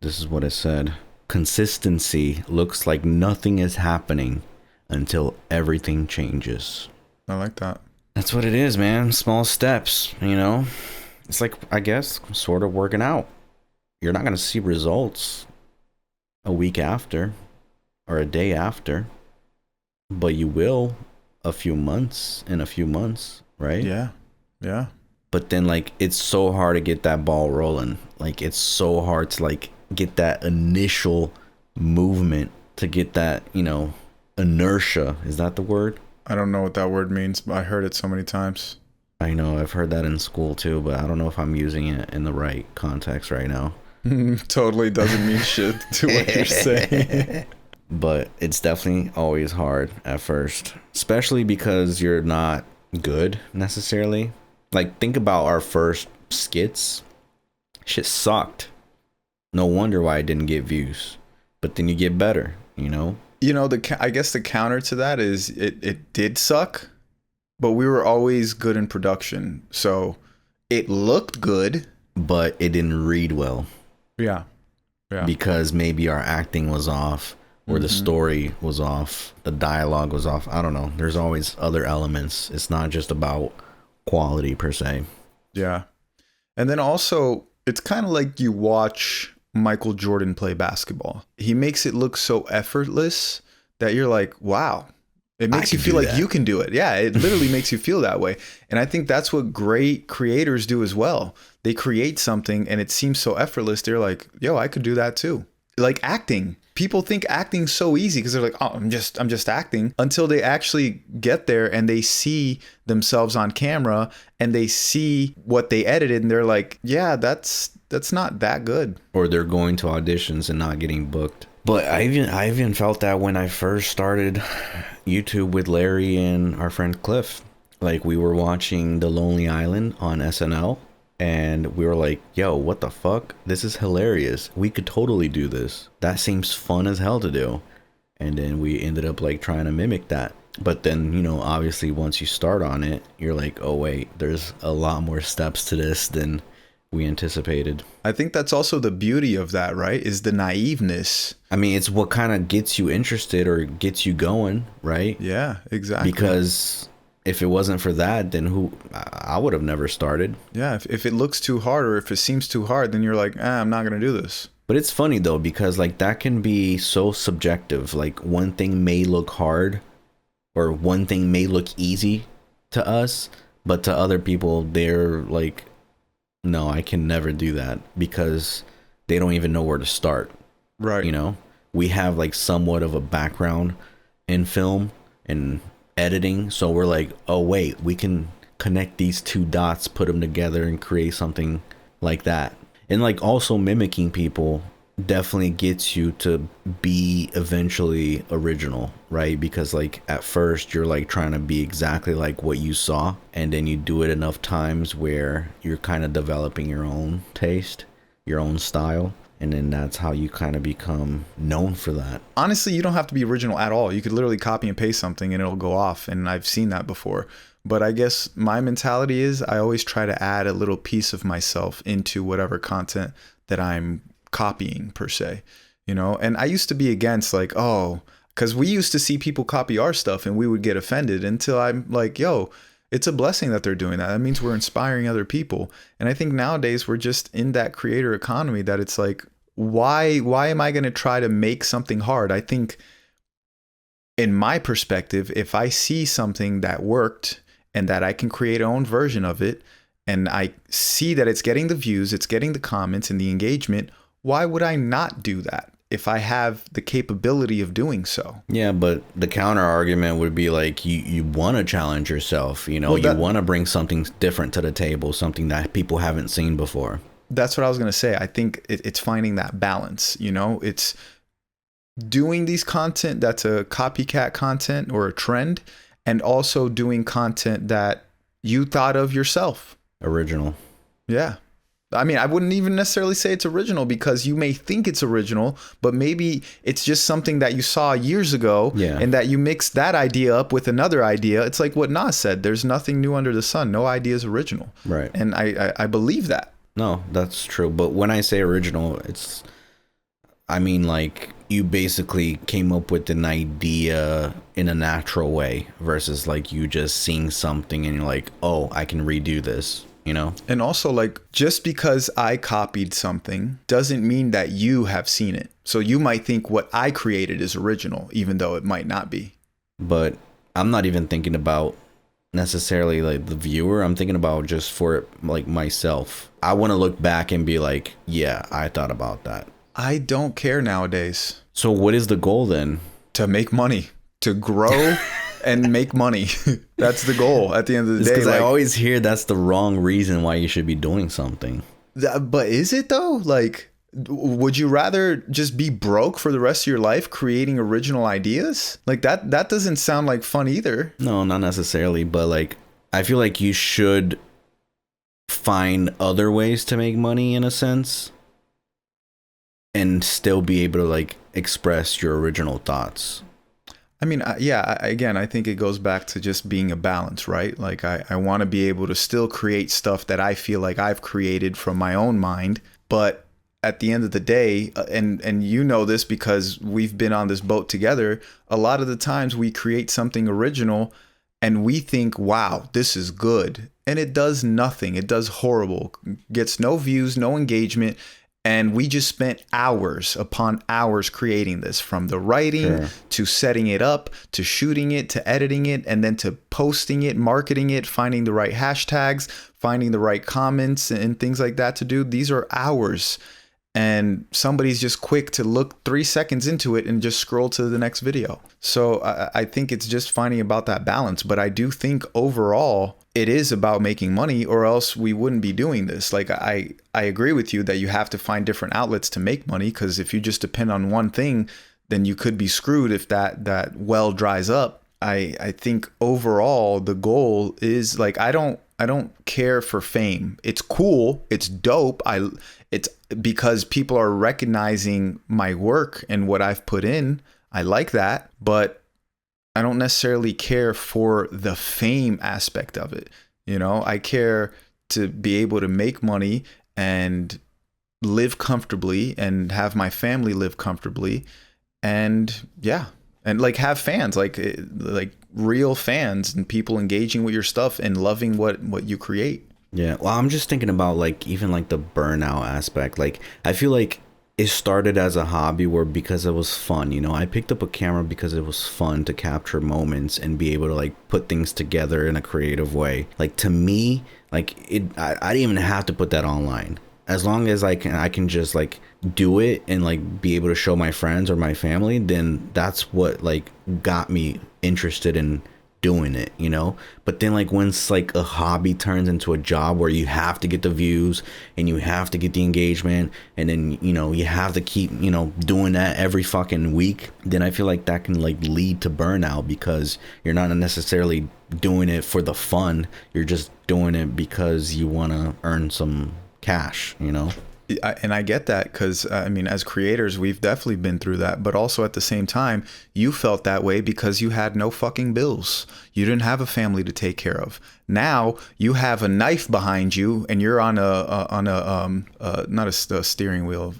This is what it said. Consistency looks like nothing is happening until everything changes. I like that. That's what it is, man. Small steps, you know? It's like, I guess, sort of working out. You're not going to see results a week after or a day after, but you will in a few months, right? Yeah. Yeah. But then, like, it's so hard to get that ball rolling. Like, it's so hard to, like, get that initial movement, to get that, you know, inertia. Is that the word? I don't know what that word means, but I heard it so many times. I know, I've heard that in school too, but I don't know if I'm using it in the right context right now. Totally doesn't mean shit to what you're saying. But it's definitely always hard at first, especially because you're not good necessarily. Like, think about our first skits. Shit sucked. No wonder why I didn't get views. But then you get better, you know? You know, I guess the counter to that is it did suck, but we were always good in production. So it looked good, but it didn't read well. Yeah. Yeah. Because maybe our acting was off, or the story was off, the dialogue was off. I don't know. There's always other elements. It's not just about quality per se. Yeah. And then also, it's kind of like you watch Michael Jordan play basketball. He makes it look so effortless that you're like, wow. It makes you feel like you can do it. Yeah, it literally makes you feel that way. And I think that's what great creators do as well. They create something and it seems so effortless. They're like, yo, I could do that too. Like acting. People think acting's so easy because they're like, oh, I'm just acting, until they actually get there and they see themselves on camera and they see what they edited and they're like, yeah, that's not that good. Or they're going to auditions and not getting booked. But I even felt that when I first started YouTube with Larry and our friend Cliff. Like, we were watching The Lonely Island on SNL and we were like, yo, what the fuck? This is hilarious. We could totally do this. That seems fun as hell to do. And then we ended up like trying to mimic that. But then, you know, obviously once you start on it, you're like, oh wait, there's a lot more steps to this than we anticipated. I think that's also the beauty of that, right? Is the naiveness. I mean, it's what kind of gets you interested or gets you going, right? Yeah, exactly. Because if it wasn't for that, then I would have never started. Yeah, if it looks too hard or if it seems too hard, then you're like, I'm not going to do this. But it's funny though, because like that can be so subjective. Like one thing may look hard or one thing may look easy to us, but to other people, they're like, no, I can never do that, because they don't even know where to start. Right. You know, we have like somewhat of a background in film and editing. So we're like, oh, wait, we can connect these two dots, put them together and create something like that. And like also mimicking people definitely gets you to be eventually original, right? Because like at first you're like trying to be exactly like what you saw, and then you do it enough times where you're kind of developing your own taste, your own style, and then that's how you kind of become known for that. Honestly, you don't have to be original at all. You could literally copy and paste something and it'll go off, and I've seen that before. But I guess my mentality is I always try to add a little piece of myself into whatever content that I'm copying per se, you know. And I used to be against like, oh, because we used to see people copy our stuff and we would get offended, until I'm like, yo, it's a blessing that they're doing that. That means we're inspiring other people. And I think nowadays we're just in that creator economy that it's like, why am I going to try to make something hard? I think in my perspective, if I see something that worked and that I can create our own version of it, and I see that it's getting the views, it's getting the comments and the engagement, why would I not do that if I have the capability of doing so? Yeah, but the counter argument would be like, you want to challenge yourself, you know, you want to bring something different to the table, something that people haven't seen before. That's what I was going to say. I think it's finding that balance, you know, it's doing these content that's a copycat content or a trend, and also doing content that you thought of yourself. Original. Yeah. I mean, I wouldn't even necessarily say it's original, because you may think it's original, but maybe it's just something that you saw years ago, and that you mixed that idea up with another idea. It's like what Nas said, there's nothing new under the sun. No idea is original. Right. And I believe that. No, that's true. But when I say original, I mean, like, you basically came up with an idea in a natural way versus like you just seeing something and you're like, oh, I can redo this. You know? And also, like, just because I copied something doesn't mean that you have seen it. So you might think what I created is original, even though it might not be. But I'm not even thinking about necessarily like the viewer. I'm thinking about just for like myself. I want to look back and be like, yeah, I thought about that. I don't care nowadays. So what is the goal then? To make money, to grow and make money. That's the goal at the end of the day. Because I always hear that's the wrong reason why you should be doing something. But is it though? Like, would you rather just be broke for the rest of your life creating original ideas? Like that doesn't sound like fun either. No, not necessarily. But like, I feel like you should find other ways to make money in a sense, and still be able to like express your original thoughts. I mean, again, I think it goes back to just being a balance, right? Like I want to be able to still create stuff that I feel like I've created from my own mind. But at the end of the day, and you know this because we've been on this boat together, a lot of the times we create something original and we think, wow, this is good. And it does nothing. It does horrible. Gets no views, no engagement. And we just spent hours upon hours creating this, from the writing to setting it up, to shooting it, to editing it, and then to posting it, marketing it, finding the right hashtags, finding the right comments and things like that to do. These are hours. And somebody's just quick to look 3 seconds into it and just scroll to the next video. So I think it's just finding about that balance. But I do think overall it is about making money, or else we wouldn't be doing this. Like I agree with you that you have to find different outlets to make money, because if you just depend on one thing, then you could be screwed if that well dries up. I think overall the goal is, like, I don't care for fame. It's cool. It's dope. It's because people are recognizing my work and what I've put in. I like that, but I don't necessarily care for the fame aspect of it. You know, I care to be able to make money and live comfortably and have my family live comfortably. And yeah. And like have fans, like real fans and people engaging with your stuff and loving what you create. Yeah. Well, I'm just thinking about like even like the burnout aspect. Like I feel like it started as a hobby where, because it was fun, you know, I picked up a camera because it was fun to capture moments and be able to like put things together in a creative way. Like to me, like I didn't even have to put that online. As long as I can just like do it and like be able to show my friends or my family, then that's what like got me interested in doing it, you know. But then like once like a hobby turns into a job where you have to get the views and you have to get the engagement, and then, you know, you have to keep, you know, doing that every fucking week, then I feel like that can like lead to burnout, because you're not necessarily doing it for the fun. You're just doing it because you want to earn some cash, you know. And I get that, because I mean, as creators, we've definitely been through that. But also at the same time, you felt that way because you had no fucking bills. You didn't have a family to take care of. Now you have a knife behind you, and you're on not a steering wheel,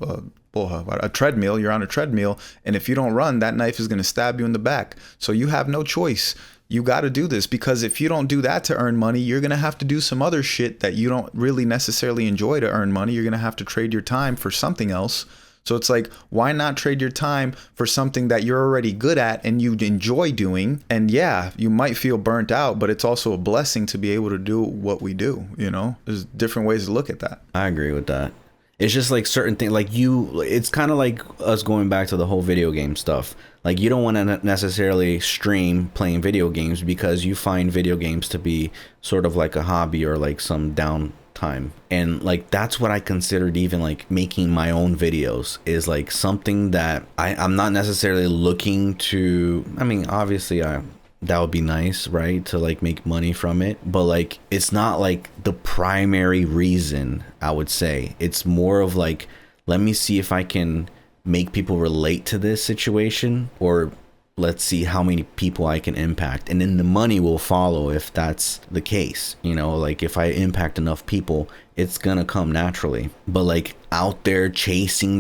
a treadmill. You're on a treadmill, and if you don't run, that knife is going to stab you in the back. So you have no choice. You got to do this, because if you don't do that to earn money, you're going to have to do some other shit that you don't really necessarily enjoy to earn money. You're going to have to trade your time for something else. So it's like, why not trade your time for something that you're already good at and you enjoy doing? And yeah, you might feel burnt out, but it's also a blessing to be able to do what we do. You know, there's different ways to look at that. I agree with that. It's just like certain things, like it's kind of like us going back to the whole video game stuff. Like you don't want to necessarily stream playing video games because you find video games to be sort of like a hobby or like some downtime. And like that's what I considered even like making my own videos is like something that I'm not necessarily looking to. I mean, obviously that would be nice, right, to like make money from it, but like it's not like the primary reason. I would say it's more of like, let me see if I can make people relate to this situation, or let's see how many people I can impact, and then the money will follow if that's the case. You know, like if I impact enough people, it's gonna come naturally. But like out there chasing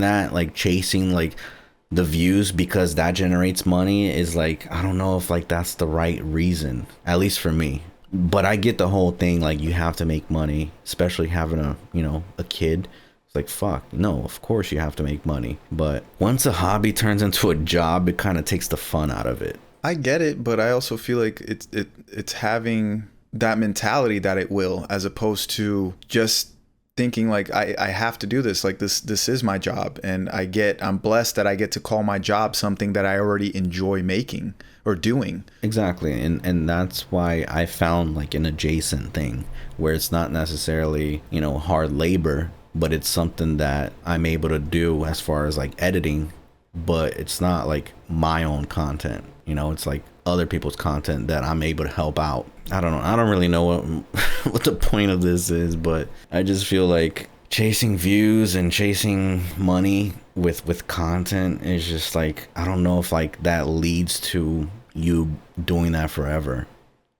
the views because that generates money is like, I don't know if like that's the right reason, at least for me. But I get the whole thing, like you have to make money, especially having a kid. It's like, fuck, no, of course you have to make money. But once a hobby turns into a job, it kind of takes the fun out of it. I get it, but I also feel like it's having that mentality that it will, as opposed to just thinking like I have to do this, like this is my job, and I'm blessed that I get to call my job something that I already enjoy making or doing. Exactly. And that's why I found like an adjacent thing where it's not necessarily, hard labor, but it's something that I'm able to do as far as like editing, but it's not like my own content. It's like other people's content that I'm able to help out. I don't know. I don't really know what the point of this is, but I just feel like chasing views and chasing money with content is just like, I don't know if like that leads to you doing that forever.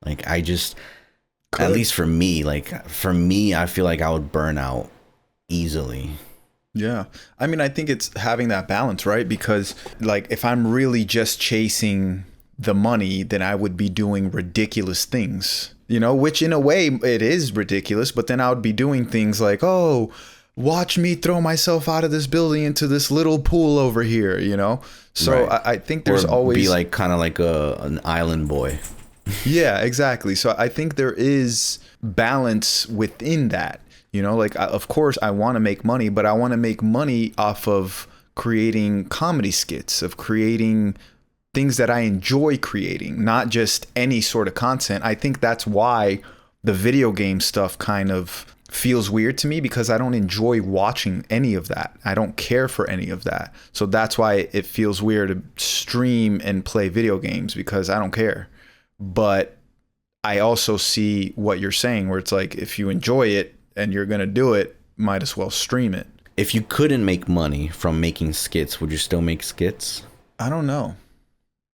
Like I just, at least for me, I feel like I would burn out easily. Yeah. I mean, I think it's having that balance, right? Because like if I'm really just chasing the money, then I would be doing ridiculous things, which in a way it is ridiculous, but then I would be doing things like, oh, watch me throw myself out of this building into this little pool over here, you know? So Right. I think there's Or always... be like kind of like an island boy. Yeah, exactly. So I think there is balance within that. You know, like, of course, I want to make money, but I want to make money off of creating comedy skits, of creating things that I enjoy creating, not just any sort of content. I think that's why the video game stuff kind of feels weird to me, because I don't enjoy watching any of that. I don't care for any of that. So that's why it feels weird to stream and play video games, because I don't care. But I also see what you're saying, where it's like, if you enjoy it and you're going to do it, might as well stream it. If you couldn't make money from making skits, would you still make skits? I don't know.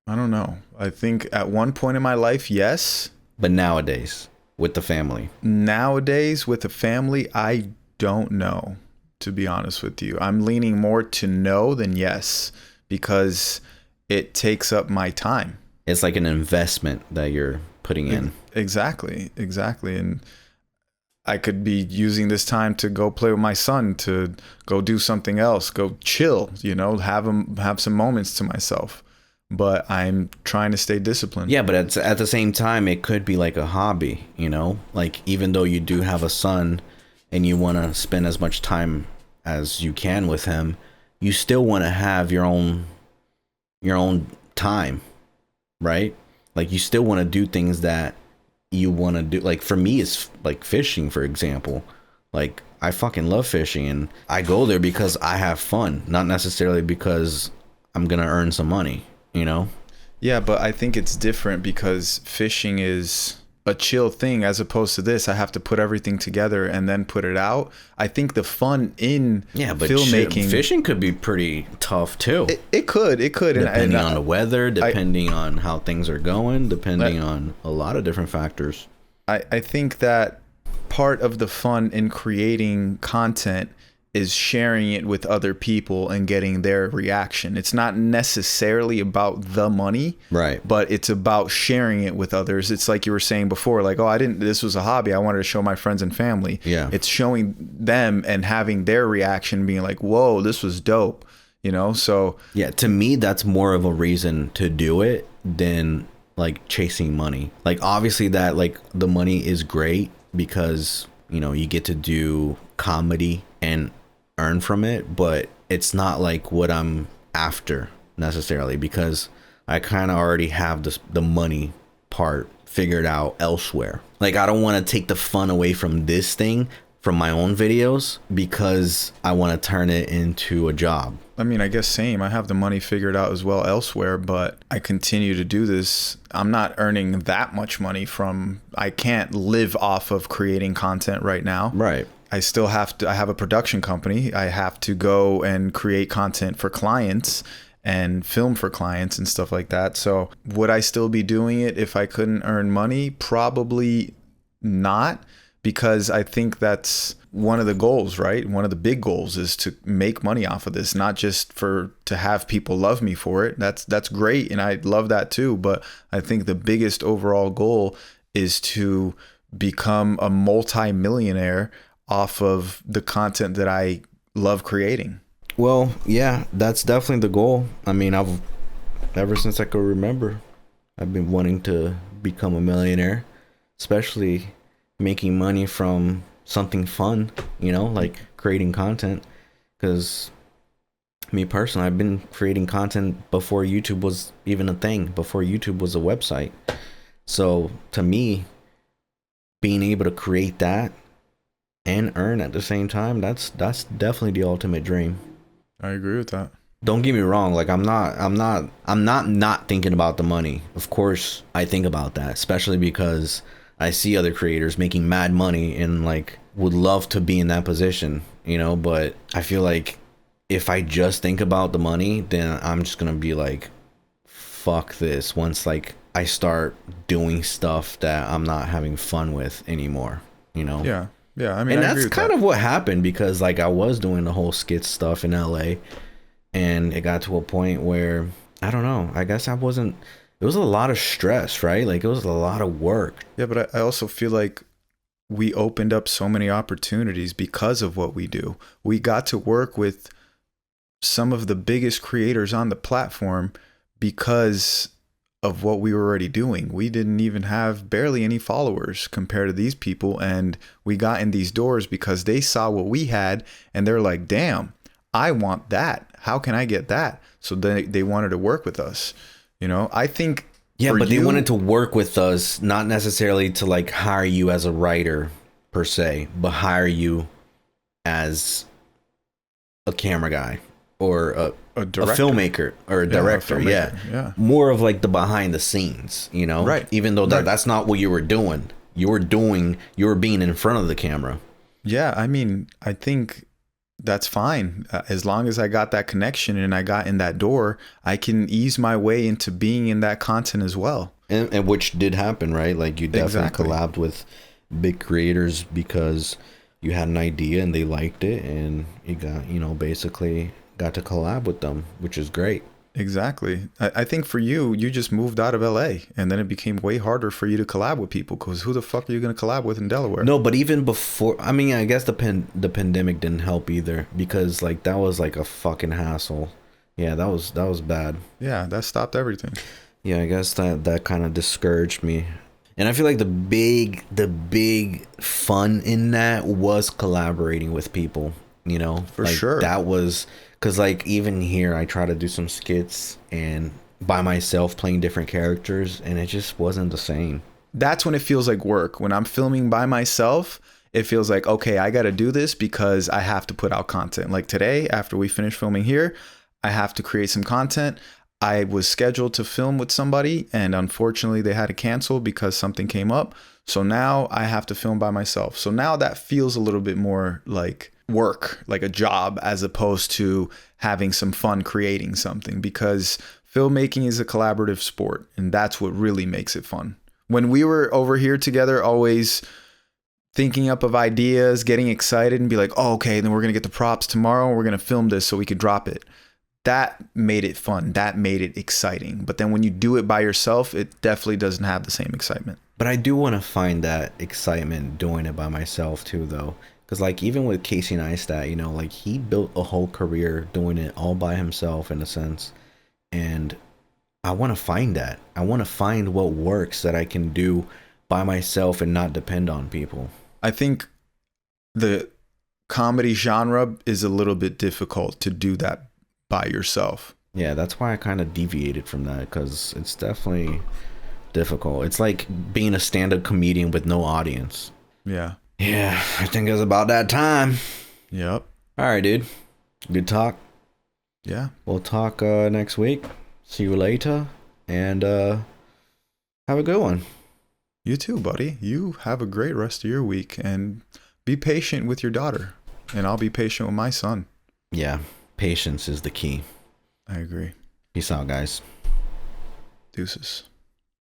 I think at one point in my life, yes. But nowadays, with the family? Nowadays, with the family, I don't know, to be honest with you. I'm leaning more to no than yes, because it takes up my time. It's like an investment that you're putting in. Exactly. And I could be using this time to go play with my son, to go do something else, go chill, you know, have some moments to myself. But I'm trying to stay disciplined. Yeah, but at the same time, it could be like a hobby, you know? Like, even though you do have a son and you want to spend as much time as you can with him, you still want to have your own time, right? Like, you still want to do things that you want to do. Like, for me, it's like fishing, for example. Like, I fucking love fishing, and I go there because I have fun, not necessarily because I'm gonna earn some money, you know? Yeah, but I think it's different, because fishing is a chill thing, as opposed to this. I have to put everything together and then put it out. I think the fun in filmmaking... fishing could be pretty tough too. It could. Depending on the weather, depending on how things are going, depending on a lot of different factors. I think that part of the fun in creating content is sharing it with other people and getting their reaction. It's not necessarily about the money, right? But it's about sharing it with others. It's like you were saying before, like, oh, this was a hobby, I wanted to show my friends and family. Yeah. It's showing them and having their reaction, being like, whoa, this was dope, you know? So yeah, to me, that's more of a reason to do it than like chasing money. Like, obviously that, like, the money is great because, you know, you get to do comedy and earn from it, but it's not like what I'm after necessarily, because I kind of already have the money part figured out elsewhere. Like, I don't want to take the fun away from this thing, from my own videos, because I want to turn it into a job. I mean, I guess same. I have the money figured out as well elsewhere, but I continue to do this. I'm not earning that much money from... I can't live off of creating content right now. Right. I still have to... I have a production company. I have to go and create content for clients and film for clients and stuff like that. So would I still be doing it if I couldn't earn money? Probably not, because I think that's one of the goals, right? One of the big goals is to make money off of this, not just to have people love me for it. That's great, and I love that too. But I think the biggest overall goal is to become a multi-millionaire off of the content that I love creating. Well, yeah, that's definitely the goal. I mean, ever since I could remember, I've been wanting to become a millionaire, especially making money from something fun, you know, like creating content. Because me personally, I've been creating content before YouTube was even a thing, before YouTube was a website. So to me, being able to create that and earn at the same time, that's definitely the ultimate dream. I agree with that. Don't get me wrong, like I'm not thinking about the money. Of course I think about that, especially because I see other creators making mad money and like would love to be in that position, you know, but I feel like if I just think about the money, then I'm just gonna be like, fuck this, once like I start doing stuff that I'm not having fun with anymore, you know? Yeah. I mean, and that's kind of what happened, because like I was doing the whole skit stuff in LA, and it got to a point where, I don't know, I guess it was a lot of stress, right? Like it was a lot of work. Yeah, but I also feel like we opened up so many opportunities because of what we do. We got to work with some of the biggest creators on the platform because of what we were already doing. We didn't even have barely any followers compared to these people. And we got in these doors because they saw what we had and they're like, damn, I want that. How can I get that? So they wanted to work with us. You know, I think. Yeah, but they wanted to work with us, not necessarily to like hire you as a writer per se, but hire you as a camera guy or a filmmaker or a director. Yeah. More of like the behind the scenes, you know? Right. Even though that's not what you were doing. You were being in front of the camera. Yeah. I mean, I think that's fine. As long as I got that connection and I got in that door, I can ease my way into being in that content as well. And which did happen, right? Like you definitely collabed with big creators because you had an idea and they liked it and you got, basically got to collab with them, which is great. Exactly. I think for you just moved out of LA and then it became way harder for you to collab with people because who the fuck are you going to collab with in Delaware? No, but even before, I mean, I guess the pandemic didn't help either because like that was like a fucking hassle. Yeah, that was bad. Yeah, that stopped everything. Yeah, I guess that kind of discouraged me. And I feel like the big fun in that was collaborating with people, For sure. That was... Because, like, even here, I try to do some skits and by myself playing different characters, and it just wasn't the same. That's when it feels like work. When I'm filming by myself, it feels like, okay, I got to do this because I have to put out content. Like today, after we finish filming here, I have to create some content. I was scheduled to film with somebody, and unfortunately, they had to cancel because something came up. So now I have to film by myself. So now that feels a little bit more like work, like a job, as opposed to having some fun creating something, because filmmaking is a collaborative sport and that's what really makes it fun. When we were over here together, always thinking up of ideas, getting excited and be like, oh, okay, then we're going to get the props tomorrow and we're going to film this so we could drop it. That made it fun. That made it exciting. But then when you do it by yourself, it definitely doesn't have the same excitement. But I do want to find that excitement doing it by myself too, though. Because, like, even with Casey Neistat, like, he built a whole career doing it all by himself, in a sense. And I want to find that. I want to find what works that I can do by myself and not depend on people. I think the comedy genre is a little bit difficult to do that by yourself. Yeah, that's why I kind of deviated from that, because it's definitely difficult. It's like being a stand-up comedian with no audience. Yeah. Yeah, I think it's about that time. Yep. All right, dude. Good talk. Yeah. We'll talk next week. See you later. And have a good one. You too, buddy. You have a great rest of your week. And be patient with your daughter. And I'll be patient with my son. Yeah, patience is the key. I agree. Peace out, guys. Deuces.